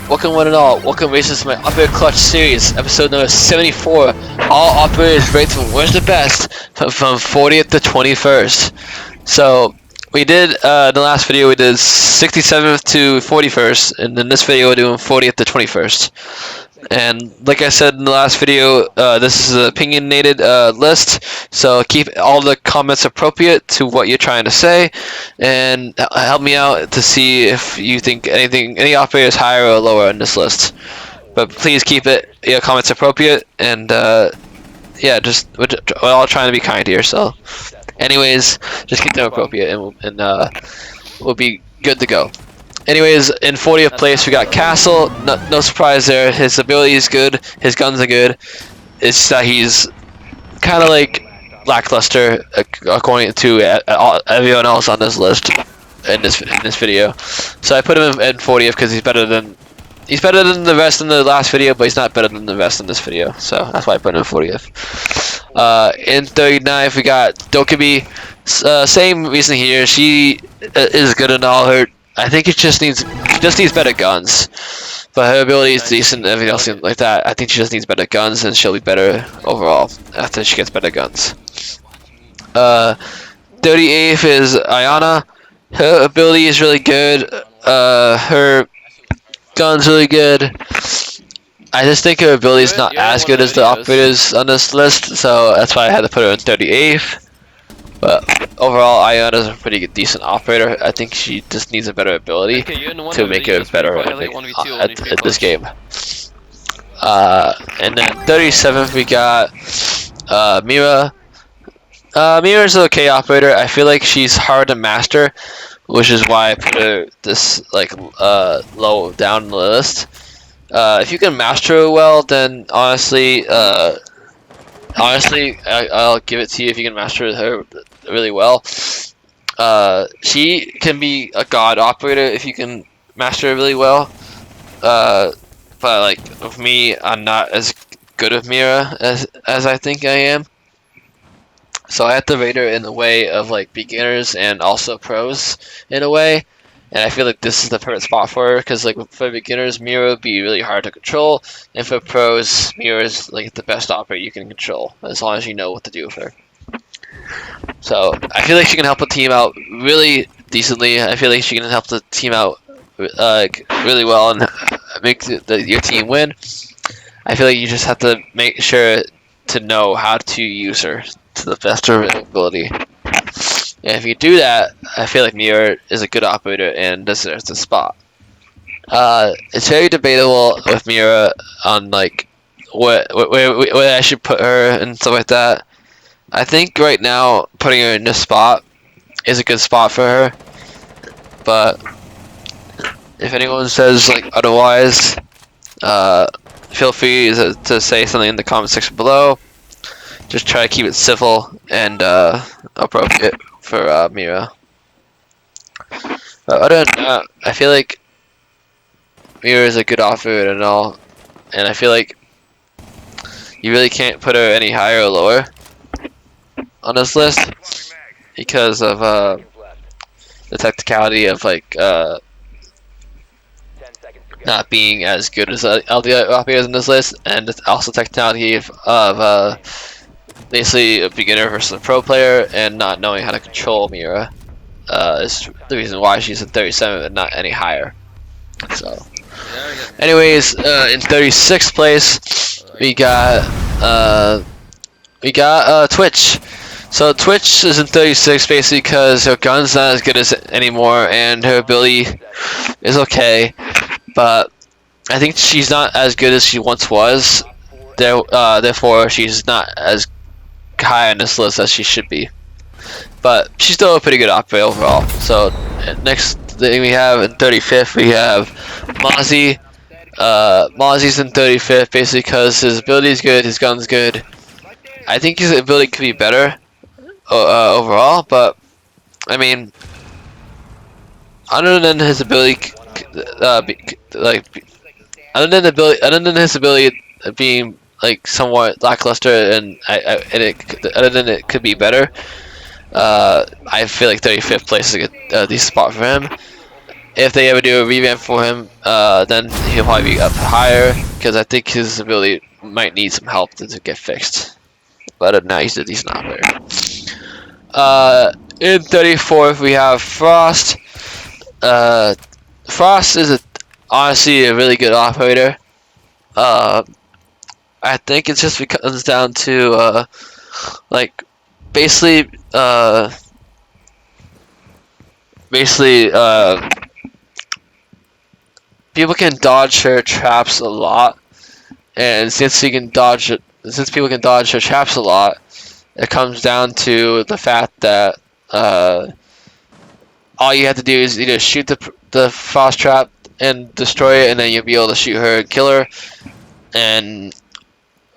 Welcome one and all. Welcome racers to my Operator Clutch series, episode number 74. All operators rate from worst to best from 40th to 21st. So we did in the last video we did 67th to 41st, and in this video we're doing 40th to 21st. And like I said in the last video, this is an opinionated list, so keep all the comments appropriate to what you're trying to say, and help me out to see if you think any operator is higher or lower on this list. But please keep your comments appropriate, and yeah, we're all trying to be kind here. So, anyways, just keep them appropriate, and we'll be good to go. Anyways, in 40th place we got Castle. No surprise there. His ability is good. His guns are good. It's that he's kind of like lackluster according to everyone else on this list in this video. So I put him in 40th because he's better than the rest in the last video, but he's not better than the rest in this video. So that's why I put him in 40th. In 39th we got Dokkaebi. Same reason here. She is good in all her. I think she just needs better guns, but her ability is decent and everything else like that. I think she just needs better guns, and she'll be better overall after she gets better guns. 38th is Ayana. Her ability is really good. Her gun's really good. I just think her ability is not as good as the operators on this list, so that's why I had to put her in 38th. But overall, Ayana's a pretty good, decent operator. I think she just needs a better ability to make her better at this game. And then 37th we got Mira. Mira's an okay operator. I feel like she's hard to master, which is why I put her this low down in the list. If you can master her well, then honestly, I'll give it to you if you can master her really well. She can be a god operator if you can master her really well. But like with me, I'm not as good with Mira as I think I am. So I have to rate her in a way of like beginners and also pros in a way. And I feel like this is the perfect spot for her, because like for beginners, Mira would be really hard to control, and for pros, Mira is like the best operator you can control as long as you know what to do with her. So I feel like she can help a team out really decently. I feel like she can help the team out really well and make your team win. I feel like you just have to make sure to know how to use her to the best of her ability. And if you do that, I feel like Mira is a good operator and deserves the spot. It's very debatable with Mira on like where I should put her and stuff like that. I think right now putting her in this spot is a good spot for her. But if anyone says like otherwise, feel free to say something in the comment section below. Just try to keep it civil and appropriate for Mira. But other than that, I feel like Mira is a good operator and all, and I feel like you really can't put her any higher or lower on this list because of the technicality of like not being as good as all the other operators in this list, and also technicality of basically a beginner versus a pro player and not knowing how to control Mira is the reason why she's in 37 and not any higher. So, anyways, in 36th place we got Twitch. So Twitch is in 36 basically because her gun's not as good as anymore and her ability is okay, but I think she's not as good as she once was. Therefore, she's not as high on this list as she should be, but she's still a pretty good operator overall. So next thing we have in 35th we have Mozzie. Mozzie's in 35th basically because his ability is good, his gun's good. I think his ability could be better overall, but I mean, other than his ability, other than his ability being like somewhat lackluster, and other than it could be better, I feel like 35th place is a decent spot for him. if they ever do a revamp for him, then he'll probably be up higher because I think his ability might need some help to get fixed. But other than that, he's a decent operator. In 34th, we have Frost. Frost is honestly a really good operator. I think it just comes down to like basically people can dodge her traps a lot, and since people can dodge her traps a lot, it comes down to the fact that all you have to do is either shoot the frost trap and destroy it, and then you'll be able to shoot her and kill her. And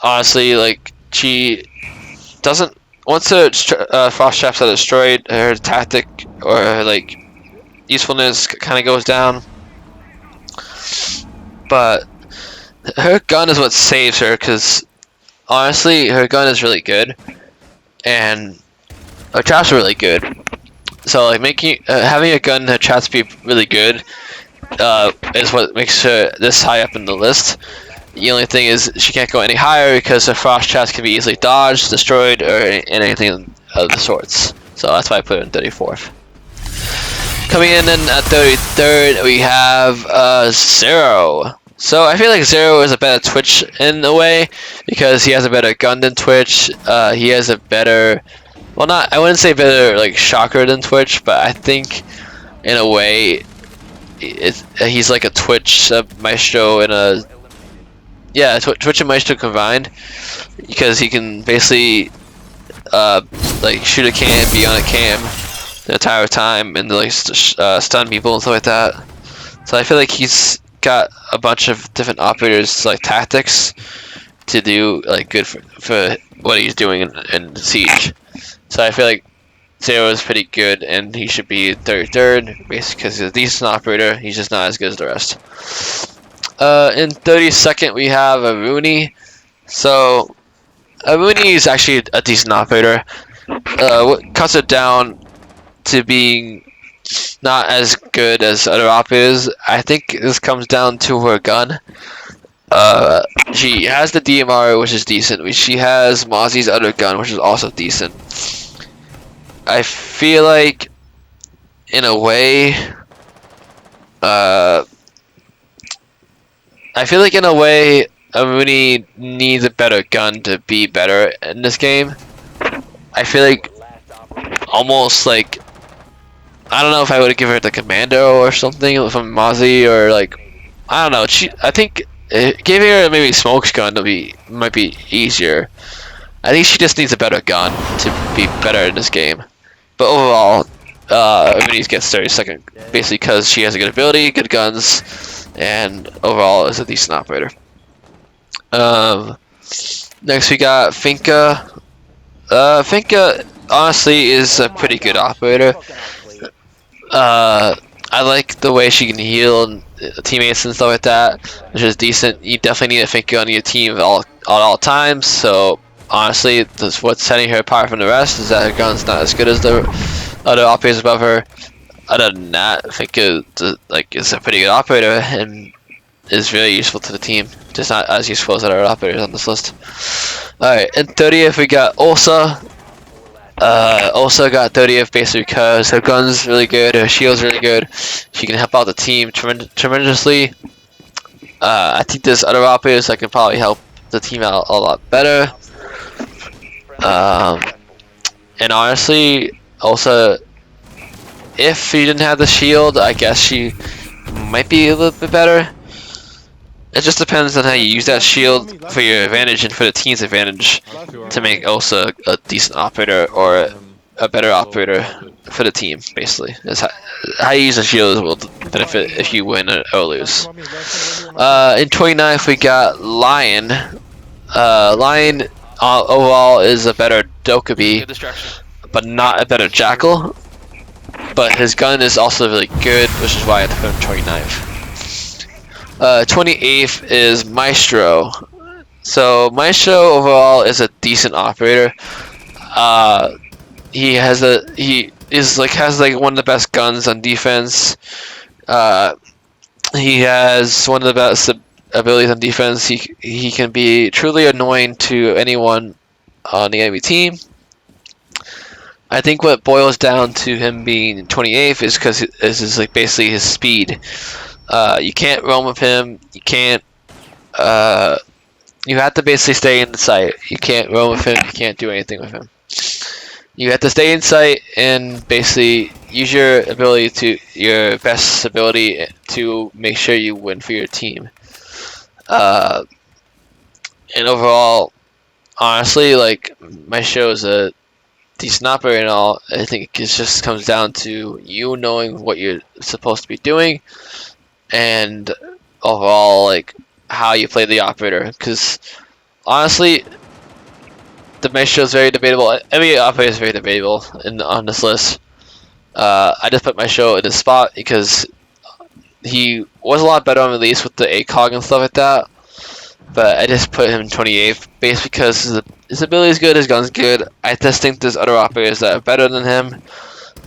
honestly, like, she doesn't, once her frost traps are destroyed, her tactic or her like usefulness kind of goes down. But her gun is what saves her, because honestly, her gun is really good, and her traps are really good. So like having a gun and her traps be really good is what makes her this high up in the list. The only thing is she can't go any higher because her frost traps can be easily dodged, destroyed, or anything of the sorts. So that's why I put it in 34th. Coming in at 33rd, we have Zero. So I feel like Zero is a better Twitch in a way because he has a better gun than Twitch. He has a better, well, I wouldn't say better like shocker than Twitch, but I think in a way he's like a Twitch Maestro and a Twitch and Maestro combined, because he can basically like shoot a cam, be on a cam the entire time, and like stun people and stuff like that. So I feel like he's got a bunch of different operators like tactics to do like good for what he's doing in Siege. So I feel like Zero is pretty good, and he should be 33rd, basically because he's a decent operator. He's just not as good as the rest. In 32nd, we have Aruni. So Aruni is actually a decent operator. What cuts it down to being not as good as other operators, I think this comes down to her gun. She has the DMR, which is decent. She has Mozzie's other gun, which is also decent. I feel like, in a way, Aruni needs a better gun to be better in this game. I feel like, almost like, I don't know if I would give her the Commando or something from Mozzie, or like, I don't know. I think giving her maybe Smoke's gun might be easier. I think she just needs a better gun to be better in this game. But overall, Aruni gets 32nd, basically because she has a good ability, good guns, and overall is a decent operator. Next we got Finka. Finka honestly is a pretty good operator. I like the way she can heal teammates and stuff like that, which is decent. You definitely need a Finka on your team at all times. So honestly, that's what's setting her apart from the rest, is that her gun's not as good as the other operators above her. Other than that, Finka is a pretty good operator and is very useful to the team. Just not as useful as other operators on this list. Alright, in 30th we got Ursa. Ursa got 30th basically because her gun's really good, her shield's really good. She can help out the team tremendously. I think there's other operators that can probably help the team out a lot better. And honestly, Ursa, if she didn't have the shield, I guess she might be a little bit better. It just depends on how you use that shield for your advantage and for the team's advantage to make Ursa a decent operator or a better operator for the team, basically. That's how you use the shield will benefit if you win or lose. In 29th we got Lion. Lion overall is a better Dokkaebi, but not a better Jackal. But his gun is also really good, which is why I put him 29th. 28th is Maestro. So Maestro overall is a decent operator. He has one of the best guns on defense. He has one of the best abilities on defense. He can be truly annoying to anyone on the enemy team. I think what boils down to him being 28th is because this is like basically his speed. You can't roam with him. You can't. You have to basically stay in the sight. You can't roam with him. You can't do anything with him. You have to stay in sight and basically use your best ability to make sure you win for your team. And overall, honestly, like my show is a decent operator and all. I think it just comes down to you knowing what you're supposed to be doing, and overall, like how you play the operator. Because honestly, the maestro is very debatable. Every operator is very debatable on this list. I just put maestro in this spot because he was a lot better on release with the ACOG and stuff like that. But I just put him in 28th base because his ability is good, his gun's good. I just think there's other operators that are better than him,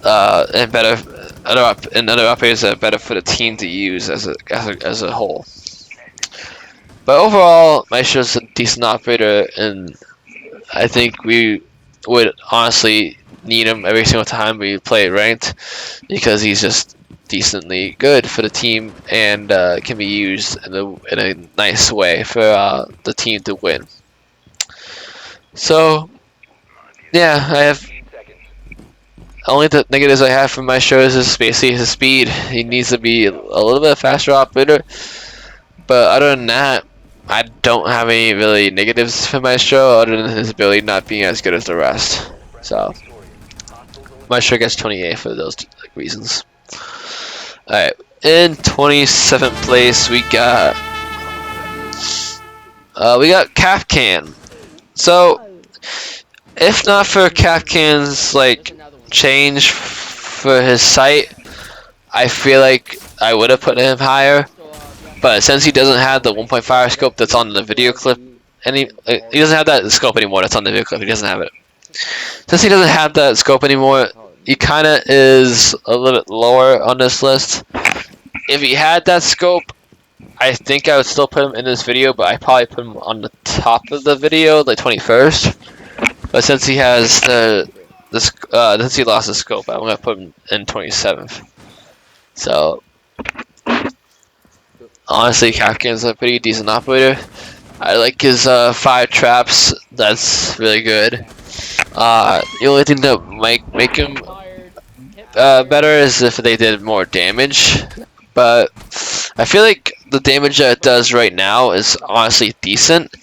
and other operators that are better for the team to use as a whole. But overall, Maestro's a decent operator, and I think we would honestly need him every single time we play ranked because he's just decently good for the team and can be used in a nice way for the team to win. So, yeah, I have only the negatives I have for Maestro is basically his speed. He needs to be a little bit faster operator, but other than that, I don't have any really negatives for Maestro other than his ability not being as good as the rest. So, Maestro gets 28 for those reasons. Alright, in 27th place we got Kapkan. So, if not for Kapkan's like change for his sight, I feel like I would have put him higher. But since he doesn't have the 1.5 scope that's on the video clip, and he doesn't have that scope anymore that's on the video clip, he doesn't have it. Since he doesn't have that scope anymore, he kind of is a little bit lower on this list. If he had that scope, I think I would still put him in this video, but I probably put him on the top of the video, like 21st. But since he has since he lost the scope, I'm gonna put him in 27th. So honestly, Kapkan's a pretty decent operator. I like his 5 traps. That's really good. The only thing that might make him better is if they did more damage, but I feel like the damage that it does right now is honestly decent,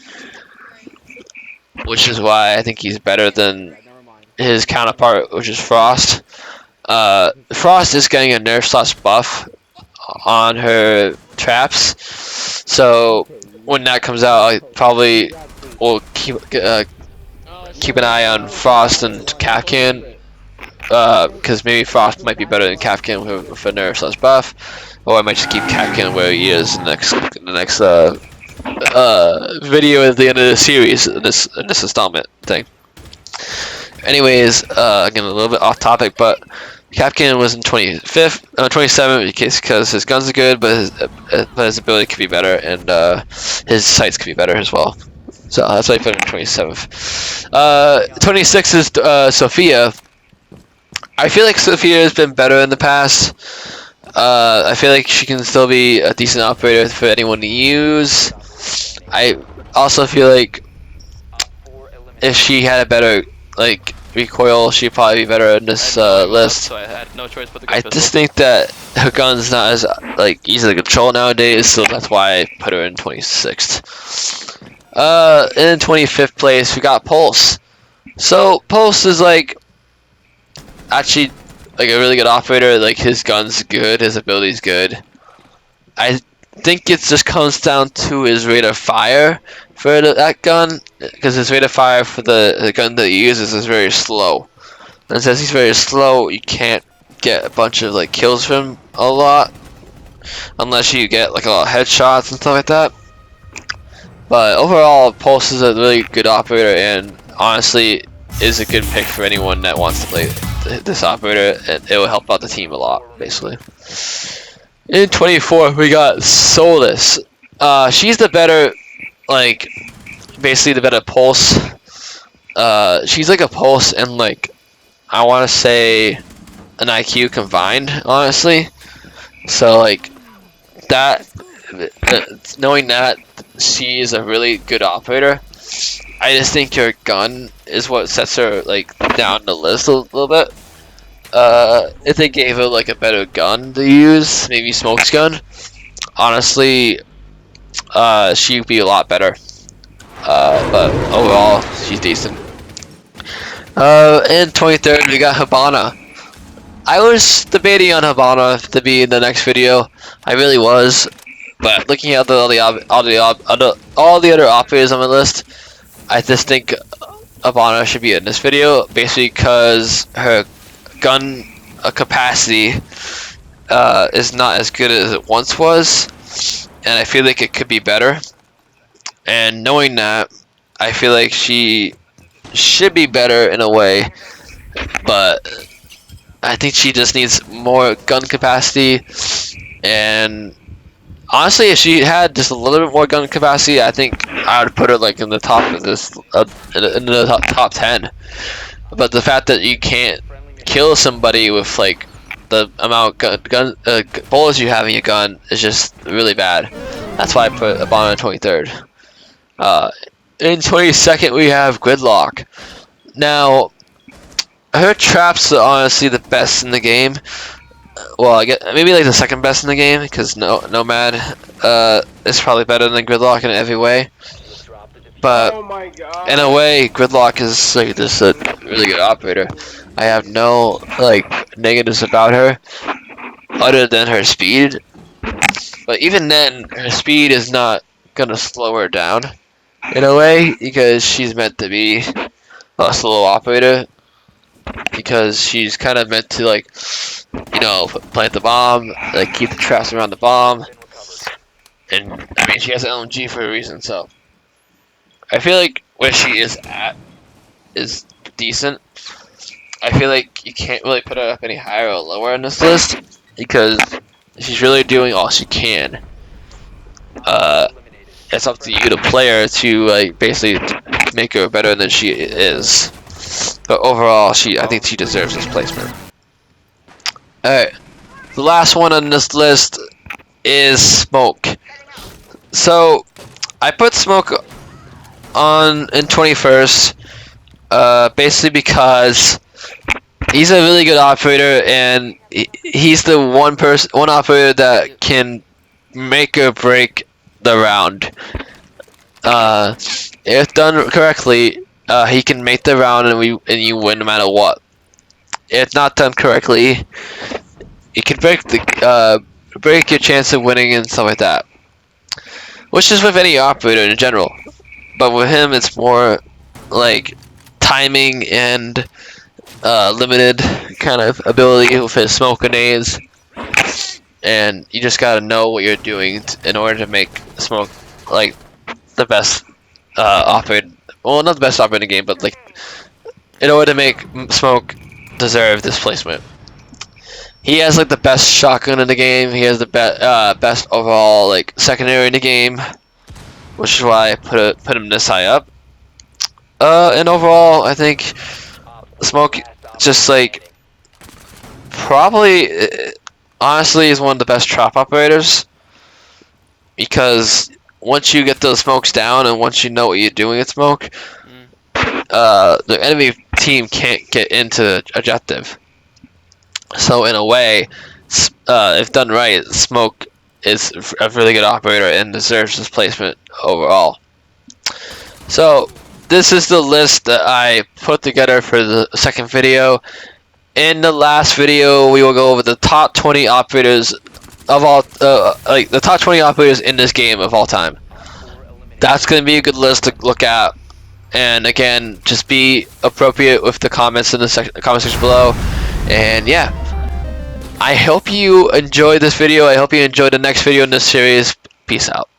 which is why I think he's better than his counterpart, which is Frost. Frost is getting a nerf / buff on her traps, so when that comes out, I probably will keep an eye on Frost and Kapkan, because maybe Frost might be better than Kapkan with a nerf / buff, or I might just keep Kapkan where he is in the next video at the end of the series, in this installment thing. Anyways, again a little bit off topic, but Kapkan was in 27th because his guns are good, but his ability could be better, and his sights could be better as well. So that's why I put him in 27th. 26 is Sophia. I feel like Sophia has been better in the past. I feel like she can still be a decent operator for anyone to use. I also feel like if she had a better like recoil, she'd probably be better in this list. So I had no choice but to go I just think that her gun's not as like easy to control nowadays, so that's why I put her in 26th. In 25th place we got Pulse. So Pulse is like actually like a really good operator. Like his gun's good, his ability's good. I think it just comes down to his rate of fire for that gun, because his rate of fire for the gun that he uses is very slow. And since he's very slow, you can't get a bunch of like kills from him a lot, unless you get like a lot of headshots and stuff like that. But overall, Pulse is a really good operator, and honestly is a good pick for anyone that wants to play this operator, and it will help out the team a lot, basically. In 24, we got Solus. She's the better, like, basically the better pulse. She's like a pulse and like, I want to say an IQ combined, honestly. So like that, knowing that she is a really good operator, I just think her gun is what sets her like down the list a little bit. If they gave her like a better gun to use, maybe Smoke's gun, honestly, she'd be a lot better. But overall, she's decent. In 23rd, we got Hibana. I was debating on Hibana to be in the next video. I really was, but looking at all the other operators on my list, I just think Hibana should be in this video, basically because her gun capacity is not as good as it once was, and I feel like it could be better. And knowing that, I feel like she should be better in a way, but I think she just needs more gun capacity. And honestly, if she had just a little bit more gun capacity, I think I would put her like in the top of this, in the top 10. But the fact that you can't kill somebody with like the amount of bullets you have in your gun is just really bad. That's why I put Hibana in 23rd. In 22nd, we have Gridlock. Now, her traps are honestly the best in the game. Well, I get maybe like the second best in the game, because Nomad is probably better than Gridlock in every way. But in a way, Gridlock is like just a really good operator. I have no like negatives about her, other than her speed. But even then, her speed is not gonna slow her down in a way, because she's meant to be a slow operator, because she's kind of meant to like, you know, plant the bomb, like keep the traps around the bomb, and I mean she has an LMG for a reason. So I feel like where she is at is decent. I feel like you can't really put her up any higher or lower on this list, because she's really doing all she can. It's up to you, the player, to like basically make her better than she is. But overall, I think she deserves this placement. Alright, the last one on this list is Smoke. So I put Smoke on in 21st, basically because he's a really good operator, and he's the one operator that can make or break the round. If done correctly, he can make the round and you win no matter what. If not done correctly, it can break your chance of winning and stuff like that. Which is with any operator in general, but with him it's more like timing and limited kind of ability with his smoke grenades. And you just gotta know what you're doing in order to make Smoke like the best operator. Well, not the best operator in the game, but like in order to make Smoke deserve this placement. He has like the best shotgun in the game. He has the best overall like secondary in the game, which is why I put him this high up. And overall, I think Smoke just like probably. Honestly, is one of the best trap operators, because once you get those smokes down and once you know what you're doing at Smoke, the enemy team can't get into objective. So in a way, if done right, Smoke is a really good operator and deserves this placement overall. So this is the list that I put together for the second video. In the last video, we will go over the top 20 operators of all, like the top 20 operators in this game of all time. That's going to be a good list to look at. And again, just be appropriate with the comments in the comment section below. And yeah, I hope you enjoyed this video. I hope you enjoyed the next video in this series. Peace out.